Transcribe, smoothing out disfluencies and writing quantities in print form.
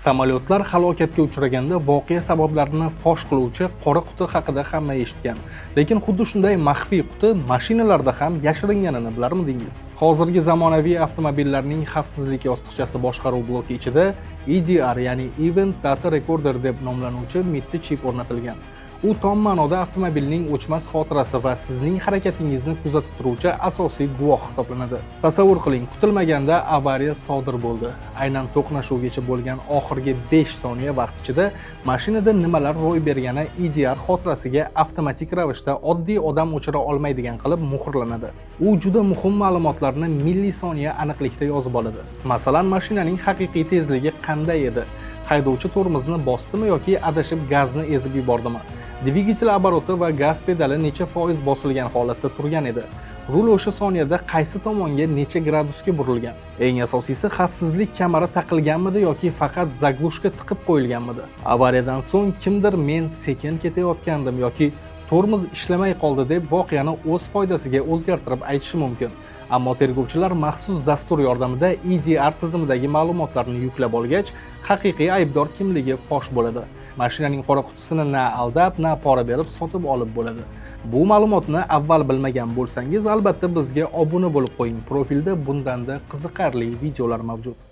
Samolyotlar halokatga uchraganda voqea sabablarini fosh qiluvchi qora quti haqida hamma eshitgan. Lekin xuddi shunday maxfiy quti mashinalarda ham yashiringanini bilarmidingiz? Hozirgi zamonaviy avtomobillarning xavfsizlik yostiqchasi boshqaruv bloki ichida EDR, ya'ni Event Data Recorder deb nomlanuvchi mitti chip o'rnatilgan. U tom ma'noda avtomobilning o'chmas xotirasi va sizning harakatingizni kuzatib turuvchi asosiy guvoh hisoblanadi. Tasavvur qiling, kutilmaganda avariya sodir bo'ldi. Aynan to'qnashuvgacha bo'lgan oxirgi 5 soniya vaqt ichida mashinada nimalar ro'y bergani EDR xotirasiga avtomatik ravishda oddiy odam o'chira olmaydigan qilib muhrlanadi. U juda muhim ma'lumotlarni millisoniya aniqlikda yozib oladi. Masalan, mashinaning haqiqiy tezligi qanday edi? Haydovchi tormozni bosdimi yoki adashib gazni ezib yubordimi? Dvigatel обороти va gaz pedali necha foiz bosilgan holatda turgan edi? Rul o'sha soniyada qaysi tomonga necha gradusga burilgan? Eng asosiysi, xavfsizlik kamari taqilganmidi yoki faqat zaglushka tiqib qo'yilganmidi? Avariyadan so'ng kimdir men sekin ketayotgandim yoki tormoz ishlamay qoldi deb voqeani o'z foydasiga o'zgartirib aytishi mumkin. Ammo tergovchilar maxsus dastur yordamida EDR tizimidagi ma'lumotlarni yuklab olgach, haqiqiy aybdor kimligi fosh bo'ladi. Mashinaning qora qutisini na aldab, na pora berib sotib olib bo'ladi. Bu ma'lumotni avval bilmagan bo'lsangiz, albatta bizga obuna bo'lib qo'ying. Profilda bundanda qiziqarli videolar mavjud.